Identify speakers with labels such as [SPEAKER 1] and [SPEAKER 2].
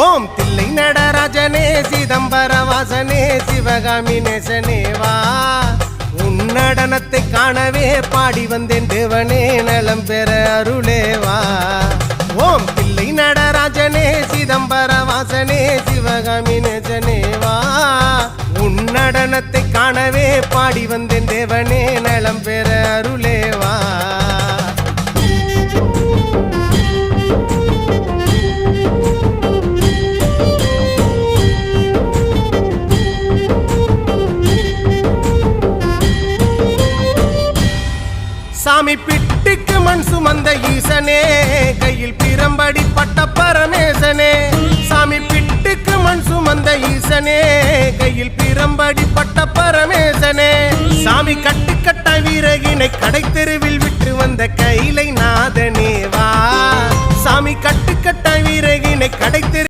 [SPEAKER 1] ஓம் தில்லை நடராஜனே சிதம்பர வாசனே சிவகாமி நேசனே வா உன் நடனத்தை காணவே பாடி வந்தேன் தேவனே நலம் பெற அருளே வா ஓம் தில்லை நடராஜனே சிதம்பர வாசனே சிவகாமி நேசனே வா உன் நடனத்தை காணவே பாடி வந்தேன் தேவனே நலம் பெற அருளே வா சாமி பிட்டுக்கு மண் சுமந்த ஈசனே கையில் பிரம்படி பட்ட பரமேசனே சாமி பிட்டுக்கு மண் சுமந்த ஈசனே கையில் பிரம்படி பட்ட பரமேசனே சாமி கட்டுக்கட்ட வீரகினை கடை தெருவில் விட்டு வந்த கைலை நாதனே வா சாமி கட்டுக்கட்ட வீரகினை கடை தெரு